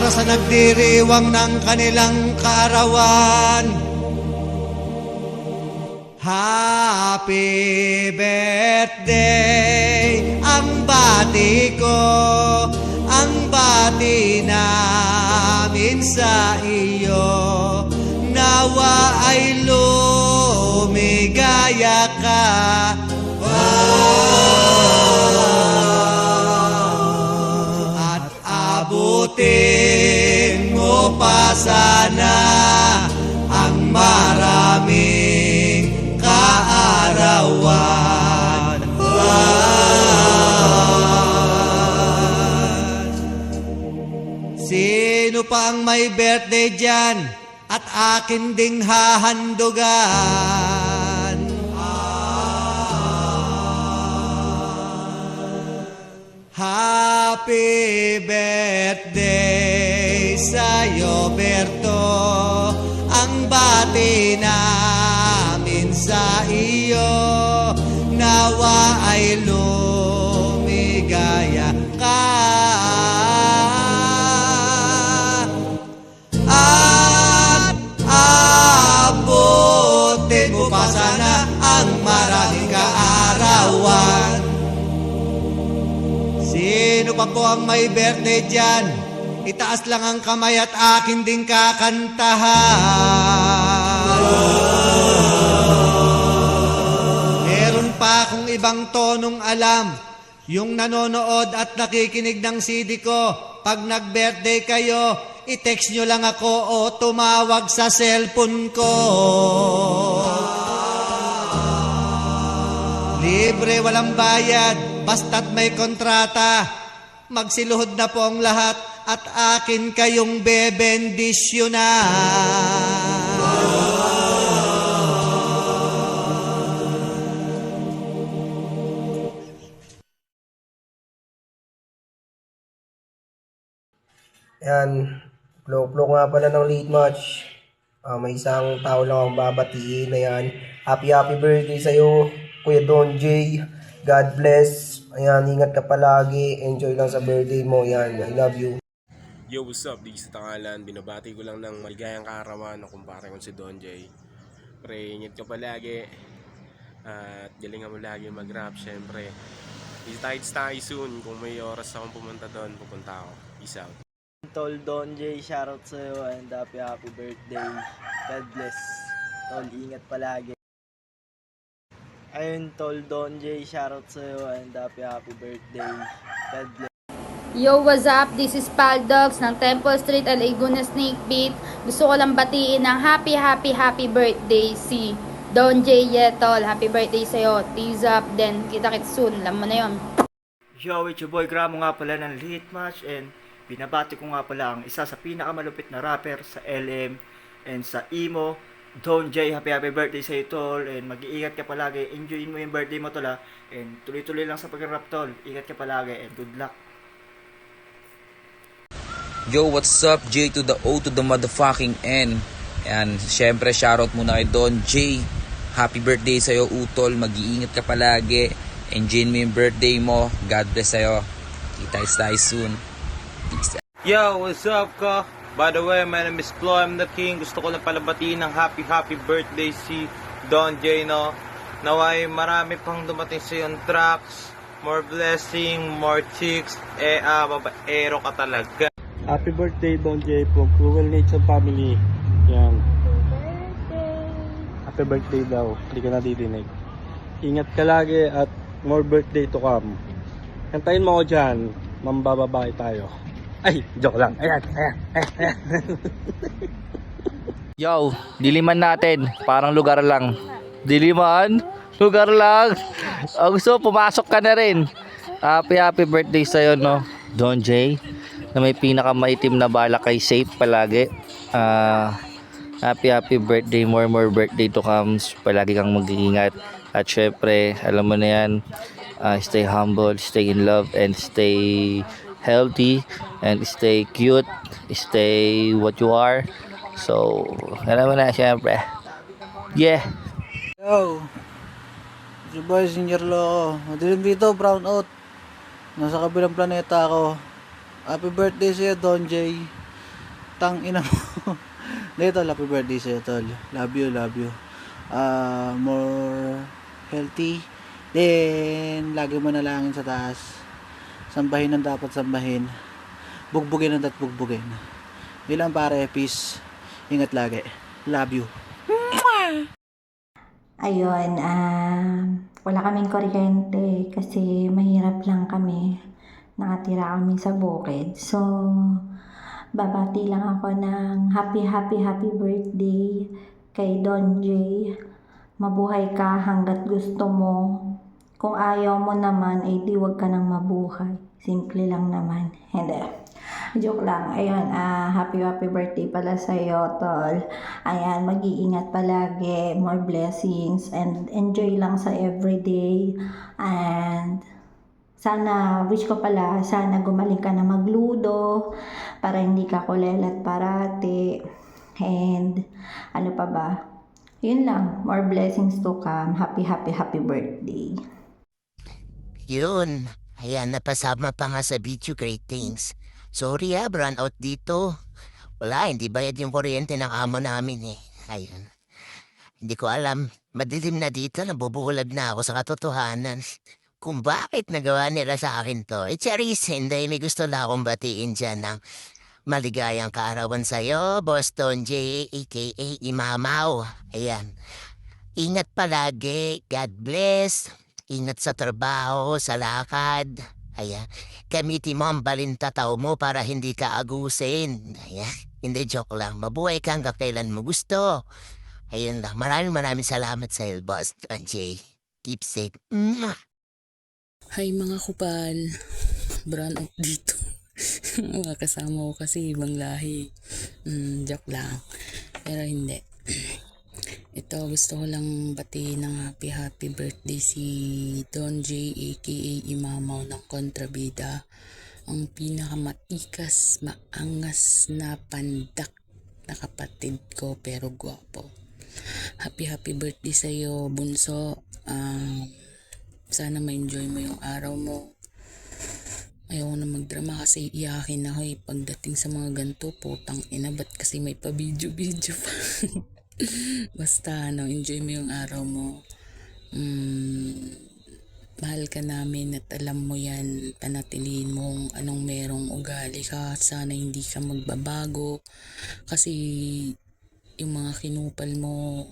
para sa nagdiriwang ng kanilang kaarawan. Happy birthday, ang bati ko, ang bati namin sa iyo. Nawa ay lumigaya ka. At abutin mo pa sana ang maraming kaarawan. Sino pa ang may birthday dyan at akin ding hahandugan? Happy birthday sa'yo, Berto, ang bati namin sa iyo. Nawa ay lumigaya ka. At abutin mo pa sana ang maraming kaarawan. Sino pa po ang may birthday dyan? Itaas lang ang kamay at akin din kakantahan. Meron pa akong ibang tonong alam. Yung nanonood at nakikinig ng CD ko, pag nag-birthday kayo, i-text nyo lang ako o tumawag sa cellphone ko. Libre, walang bayad, basta't may kontrata. Magsiluhod na po ang lahat at akin kayong bebendisyonan. Yan, flow nga pala ng late match. May isang tao lang ang babatiin na yan. Happy birthday sa'yo, Kuya Don J. God bless. Ayan, ingat ka palagi. Enjoy lang sa birthday mo. Yan, I love you. Yo, what's up? Di sa Tangalan. Binabati ko lang ng maligayang kaarawan na kumpare ko si Don J. Pre, ingat ka palagi. At galingan mo lagi mag-rap, syempre. Kita-kits tayo soon. Kung may oras akong pumunta doon, pupunta ako. Peace out. Tol Don J, shoutout sa'yo and happy birthday. God bless. Tol, ingat palagi. Ayun, Tol Don J, shoutout sa'yo and happy birthday. God bless. Yo, what's up? This is Paldogs ng Temple Street, Laguna Snake Beat. Gusto ko lang batiin ng happy birthday si Don J. Yetol. Happy birthday sa'yo. Tease up, then kita-kits soon. Alam mo na yun. Yo, it's your boy Gramo nga pala ng late match and binabati ko nga pala ang isa sa pinakamalupit na rapper sa LM and sa Emo, Don J. Happy birthday sa Tol, and mag-iingat ka palagi. Enjoyin mo yung birthday mo, Tol, ha? And tuloy-tuloy lang sa pag-rap, Tol. Ingat ka palagi and good luck. Yo, what's up? J to the O to the motherfucking N. Ayan, syempre shoutout muna kay Don J. Happy birthday sa'yo, Utol. Mag-iingat ka palagi. Enjoy mo yung birthday mo. God bless sa'yo. Kita tayo soon. Peace. Yo, what's up ka? By the way, my name is Flo, I'm the King. Gusto ko lang pala batiin ng happy birthday si Don J, no? Naway marami pang dumating sa yung tracks, more blessing, more chicks, babaero ka talaga. Happy birthday, Don J. from Cruel Nature Family. Yan. Happy birthday daw. Hindi ka nadidinig. Ingat ka lagi at more birthday to come. Kantayin mo ako dyan. Mambababae tayo. Ay, joke lang. Ayan. Yo, diliman natin. Parang lugar lang. Diliman? Lugar lang. Gusto, pumasok ka na rin. Happy birthday sa'yo, no? Don J. Na may pinakamaitim na bala kay safe palagi. Happy birthday. More birthday to comes. Palagi kang mag-iingat. At syempre, alam mo na yan. Stay humble, stay in love, and stay healthy, and stay cute, stay what you are. So, alam mo na, syempre. Yeah. Yo, si boy, Senior Loco. Madilim dito, brown out. Nasa kabilang planeta ako. Happy birthday sa'yo, Don J. Tang ina mo. Hindi, tol, happy birthday sa'yo, tol. Love you, love you. More healthy. Then, lagi mo nalangin sa taas. Sambahin ang dapat sambahin. Bugbugin ang dapat bugbugin. Bilang pare, peace. Ingat lagi. Love you. Ayun, wala kaming kuryente kasi mahirap lang kami. Nakatira kami sa bukid. So, babati lang ako ng happy birthday kay Don J. Mabuhay ka hanggat gusto mo. Kung ayaw mo naman, ay di wag ka nang mabuhay. Simple lang naman. Hindi. Joke lang. Ayun, happy birthday pala sa'yo, tol. Ayan, mag-iingat palagi. More blessings. And enjoy lang sa everyday. And sana, wish ko pala, sana gumaling ka na magludo para hindi ka kulelat parati. And ano pa ba? Yun lang. More blessings to come. Happy birthday. Yun. Ayan, napasama pa nga sa video, great things. Sorry brown out dito. Wala, hindi bayad yung kuryente ng amo namin eh. Ayun. Hindi ko alam. Madilim na dito, nabubulag na ako sa katotohanan. Kung bakit nagawa nila sa akin to. Charis, hindi. May gusto na akong batiin dyan ng maligayang kaarawan sa'yo, Boston J, a.k.a. Imamaw. Ayan. Ingat palagi. God bless. Ingat sa trabaho, sa lakad. Ayan. Gamitin mo ang balintataw mo para hindi ka agusin. Ayan. Hindi, joke lang. Mabuhay ka hanggang kailan mo gusto. Ayun lang. Maraming salamat sa iyo, Boss J. Keep safe. Hi mga kupal. Brown out dito. Mga kasama ko kasi ibang lahi. Joke lang. Pero hindi. Ito, gusto ko lang batiin ng happy birthday si Don J, a.k.a. Imamaw ng Kontrabida. Ang pinakamatikas, maangas na pandak na kapatid ko pero gwapo. Happy birthday sa'yo, bunso. Sana ma-enjoy mo yung araw mo. Ayaw na magdrama kasi iyakin ako pagdating sa mga ganito, putang ina, ba't kasi may pa-video pa. Basta enjoy mo yung araw mo. Mahal ka namin at alam mo yan. Panatilihin mo kung anong merong ugali ka. Sana hindi ka magbabago. Kasi yung mga kinupal mo,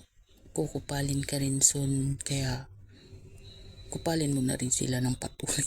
kukupalin ka rin soon. Kaya kupalin mo na rin sila ng patuloy.